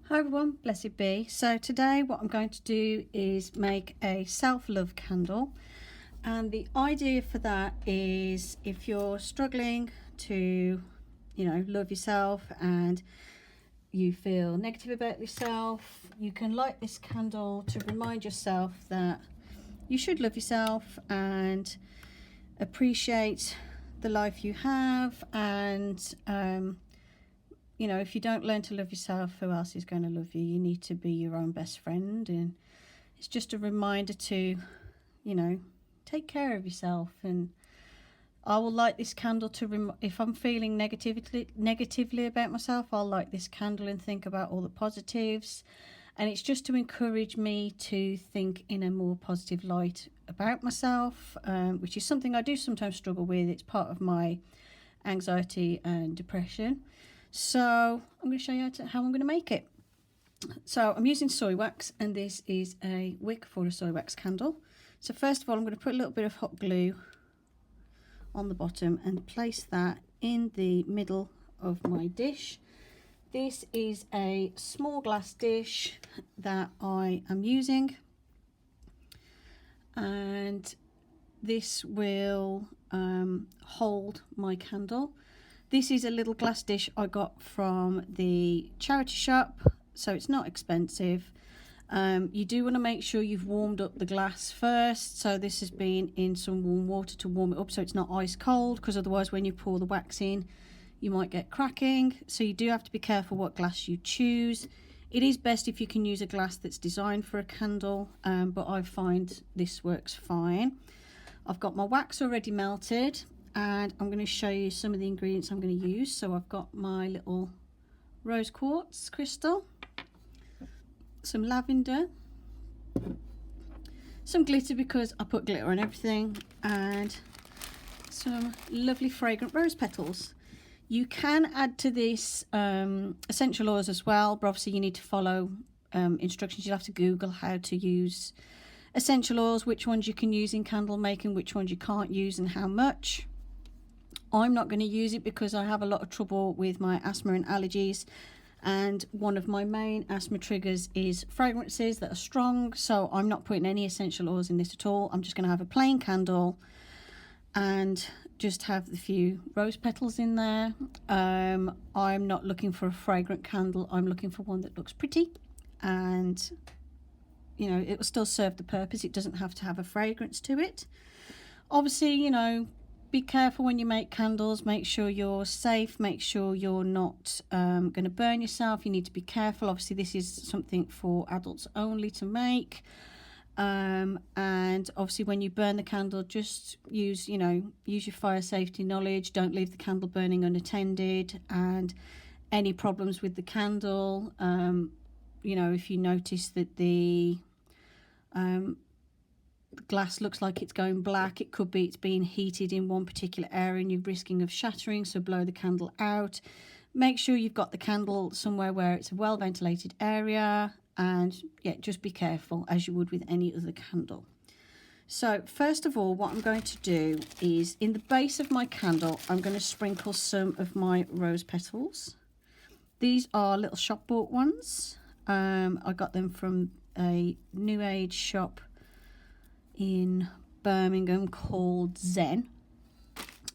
Hi everyone, blessed be. So today what I'm going to do is make a self-love candle, and the idea for that is if you're struggling to love yourself and you feel negative about yourself, you can light this candle to remind yourself that you should love yourself and appreciate the life you have, and if you don't learn to love yourself, who else is going to love you? You need to be your own best friend, and it's just a reminder to, take care of yourself. And I will light this candle to if I'm feeling negatively about myself, I'll light this candle and think about all the positives, and it's just to encourage me to think in a more positive light about myself, which is something I do sometimes struggle with. It's part of my anxiety and depression. So I'm going to show you how I'm going to make it. So I'm using soy wax, and this is a wick for a soy wax candle. So first of all, I'm going to put a little bit of hot glue on the bottom and place that in the middle of my dish. This is a small glass dish that I am using, and this will hold my candle. This is a little glass dish I got from the charity shop, so it's not expensive. You do want to make sure you've warmed up the glass first, so this has been in some warm water to warm it up so it's not ice cold, because otherwise when you pour the wax in you might get cracking. So you do have to be careful what glass you choose. It is best if you can use a glass that's designed for a candle, but I find this works fine. I've got my wax already melted, and I'm going to show you some of the ingredients I'm going to use. So I've got my little rose quartz crystal, some lavender, some glitter because I put glitter on everything, and some lovely fragrant rose petals. You can add to this essential oils as well, but obviously you need to follow instructions. You'll have to Google how to use essential oils, which ones you can use in candle making, which ones you can't use, and how much. I'm not going to use it because I have a lot of trouble with my asthma and allergies, and one of my main asthma triggers is fragrances that are strong, so I'm not putting any essential oils in this at all. I'm just going to have a plain candle and just have the few rose petals in there. I'm not looking for a fragrant candle. I'm looking for one that looks pretty, and it will still serve the purpose. It doesn't have to have a fragrance to it. Obviously, be careful when you make candles. Make sure you're safe. Make sure you're not going to burn yourself. You need to be careful. Obviously, this is something for adults only to make. And obviously, when you burn the candle, just use your fire safety knowledge. Don't leave the candle burning unattended. And any problems with the candle, if you notice that the glass looks like it's going black, it could be it's being heated in one particular area and you're risking of shattering, so blow the candle out. Make sure you've got the candle somewhere where it's a well ventilated area, and just be careful as you would with any other candle. So first of all, what I'm going to do is in the base of my candle I'm going to sprinkle some of my rose petals. These are little shop bought ones. I got them from a new age shop in Birmingham called Zen,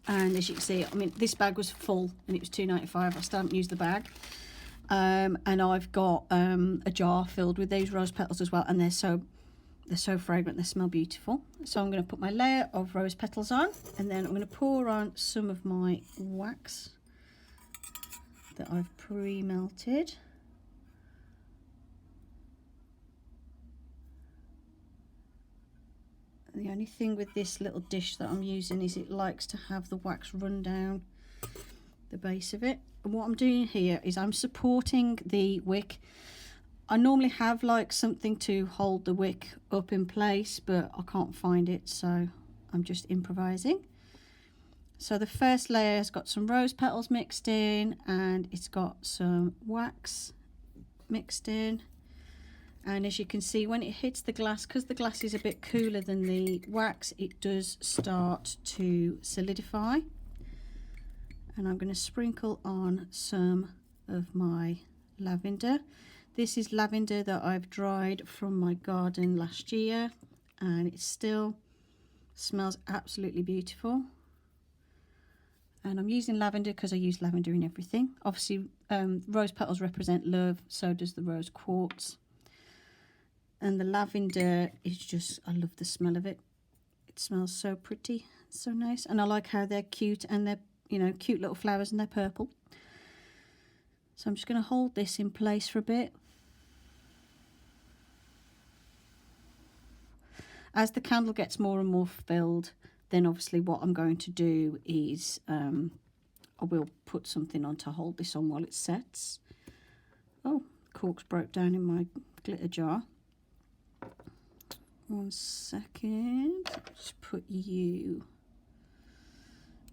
and as you can see, this bag was full and it was £2.95. I still haven't used the bag, and I've got a jar filled with these rose petals as well, and they're so fragrant, they smell beautiful. So I'm going to put my layer of rose petals on, and then I'm going to pour on some of my wax that I've pre-melted. The only thing with this little dish that I'm using is it likes to have the wax run down the base of it. And what I'm doing here is I'm supporting the wick. I normally have like something to hold the wick up in place, but I can't find it, so I'm just improvising. So the first layer has got some rose petals mixed in, and it's got some wax mixed in. And as you can see, when it hits the glass, because the glass is a bit cooler than the wax, it does start to solidify. And I'm going to sprinkle on some of my lavender. This is lavender that I've dried from my garden last year, and it still smells absolutely beautiful. And I'm using lavender because I use lavender in everything. Obviously, rose petals represent love, so does the rose quartz. And the lavender is just, I love the smell of it. It smells so pretty, so nice. And I like how they're cute, and they're, you know, cute little flowers, and they're purple. So I'm just going to hold this in place for a bit. As the candle gets more and more filled, then obviously what I'm going to do is I will put something on to hold this on while it sets. Oh, corks broke down in my glitter jar. 1 second. Just put you.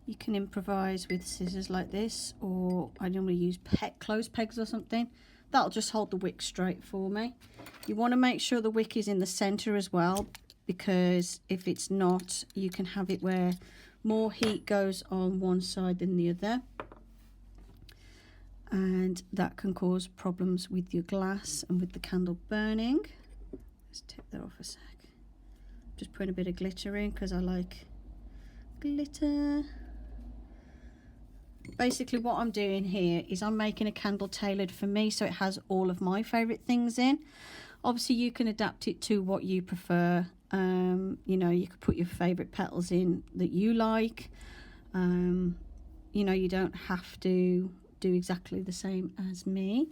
You can improvise with scissors like this, or I normally use clothes pegs or something. That'll just hold the wick straight for me. You want to make sure the wick is in the center as well, because if it's not, you can have it where more heat goes on one side than the other, and that can cause problems with your glass and with the candle burning. Let's take that off a sec. Just putting a bit of glitter in because I like glitter. Basically what I'm doing here is I'm making a candle tailored for me, so it has all of my favorite things in. Obviously you can adapt it to what you prefer. You know, you could put your favorite petals in that you like. You know, you don't have to do exactly the same as me.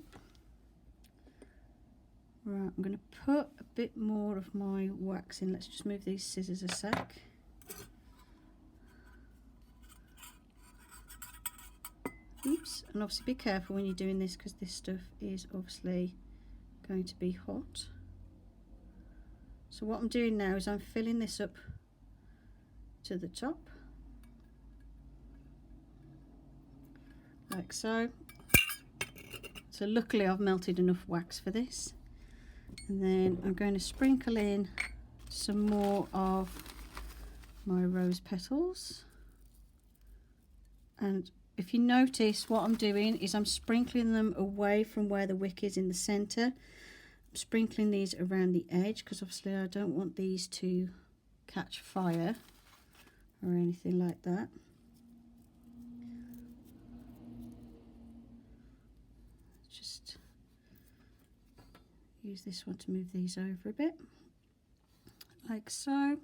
Right, I'm going to put a bit more of my wax in. Let's just move these scissors a sec. Oops, and obviously be careful when you're doing this, because this stuff is obviously going to be hot. So what I'm doing now is I'm filling this up to the top, like so. So luckily I've melted enough wax for this. And then I'm going to sprinkle in some more of my rose petals. And if you notice, what I'm doing is I'm sprinkling them away from where the wick is in the center. I'm sprinkling these around the edge, because obviously I don't want these to catch fire or anything like that. Just use this one to move these over a bit, like so.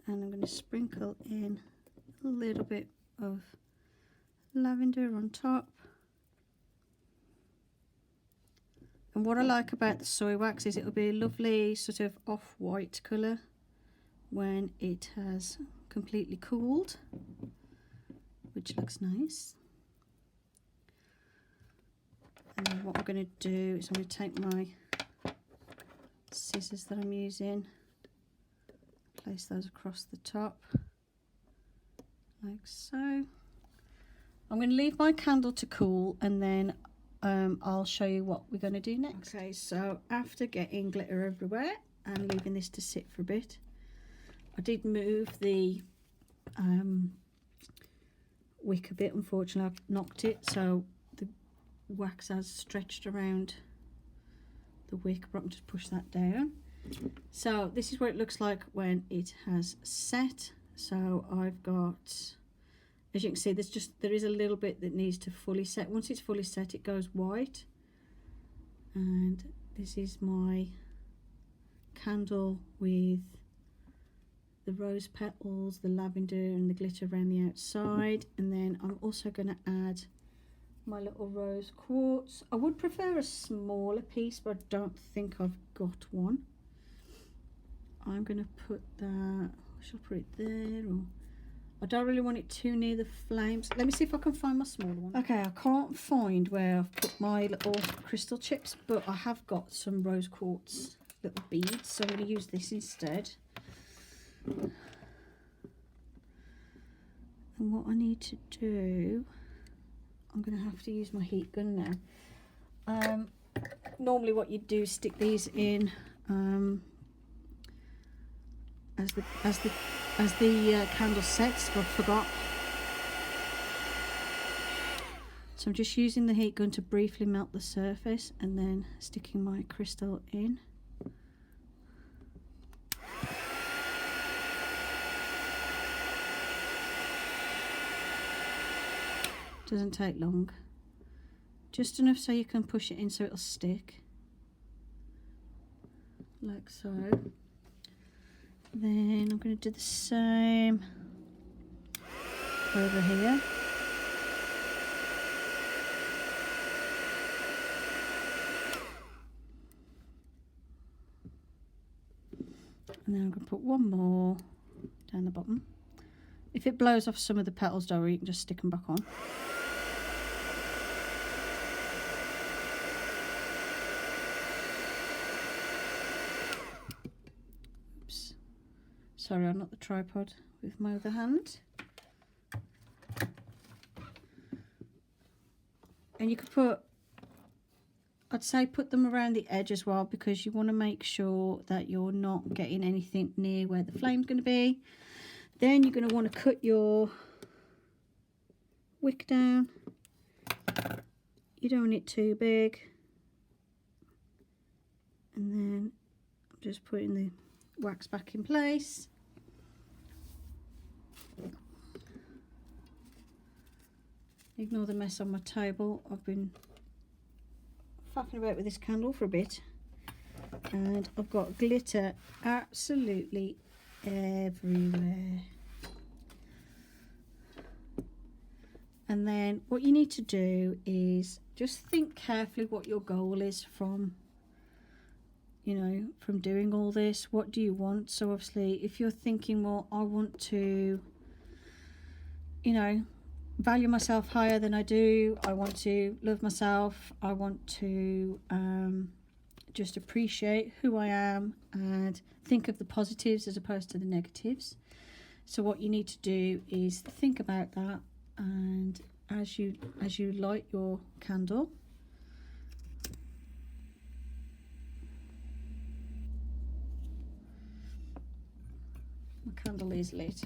And I'm going to sprinkle in a little bit of lavender on top. And what I like about the soy wax is it'll be a lovely sort of off-white colour when it has completely cooled, which looks nice. And then what I'm going to do is I'm going to take my scissors that I'm using, place those across the top, like so. I'm going to leave my candle to cool, and then I'll show you what we're going to do next. Okay, so after getting glitter everywhere and leaving this to sit for a bit, I did move the wick a bit. Unfortunately, I've knocked it, so the wax has stretched around the wick, but I'm just push that down. So this is what it looks like when it has set. So I've got, as you can see, there is a little bit that needs to fully set. Once it's fully set, it goes white. And this is my candle with the rose petals, the lavender and the glitter around the outside. And then I'm also going to add my little rose quartz. I would prefer a smaller piece, but I don't think I've got one. I'm going to put that, shall I put it there, or I don't really want it too near the flames. Let me see if I can find my smaller one. Okay, I can't find where I've put my little crystal chips, but I have got some rose quartz little beads, so I'm going to use this instead. And what I need to do, I'm going to have to use my heat gun now. Normally what you do is stick these in as the candle sets, but I forgot. So I'm just using the heat gun to briefly melt the surface and then sticking my crystal in. Doesn't take long, just enough so you can push it in so it'll stick, like so. Then I'm going to do the same over here. And then I'm going to put one more down the bottom. If it blows off some of the petals, don't worry, you can just stick them back on. Oops. Sorry, I'm not the tripod with my other hand. And you could put, I'd say put them around the edge as well, because you want to make sure that you're not getting anything near where the flame's going to be. Then you're going to want to cut your wick down. You don't want it too big. And then I'm just putting the wax back in place. Ignore the mess on my table. I've been faffing about with this candle for a bit, and I've got glitter absolutely everywhere. And then what you need to do is just think carefully what your goal is from, you know, from doing all this. What do you want? So obviously if you're thinking, well, I want to, you know, value myself higher than I do, I want to love myself, I want to just appreciate who I am and think of the positives as opposed to the negatives. So what you need to do is think about that, and as you light your candle, my candle is lit.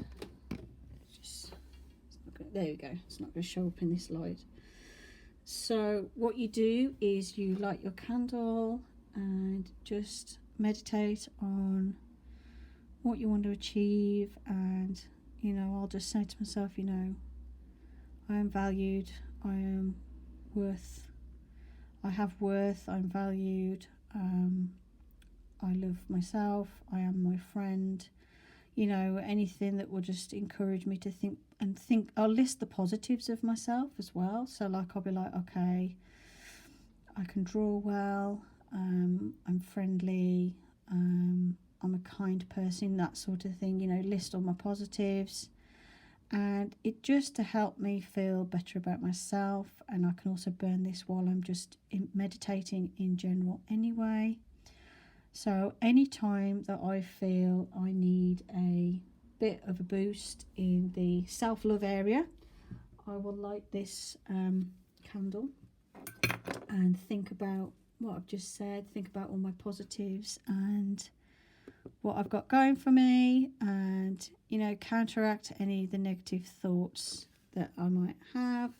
There you go, it's not going to show up in this light. So what you do is you light your candle and just meditate on what you want to achieve, and you know, I'll just say to myself, you know, I am valued, I am worth, I have worth, I'm valued, I love myself, I am my friend. You know, anything that will just encourage me to think, and think, I'll list the positives of myself as well. So like I'll be like, okay, I can draw well, I'm friendly, I'm a kind person, that sort of thing, you know, list all my positives. And it just to help me feel better about myself. And I can also burn this while I'm just meditating in general anyway. So anytime that I feel I need a bit of a boost in the self-love area, I will light this candle and think about what I've just said, think about all my positives and what I've got going for me, and you know, counteract any of the negative thoughts that I might have.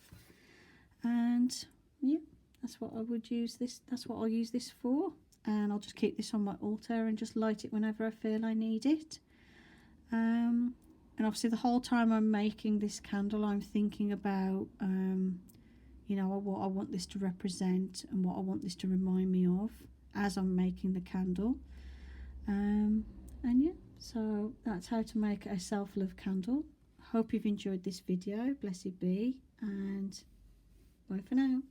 And yeah, that's what I would use this, that's what I'll use this for. And I'll just keep this on my altar and just light it whenever I feel I need it. And obviously the whole time I'm making this candle, I'm thinking about you know, what I want this to represent and what I want this to remind me of as I'm making the candle. And yeah, so that's how to make a self-love candle. Hope you've enjoyed this video. Blessed be, and bye for now.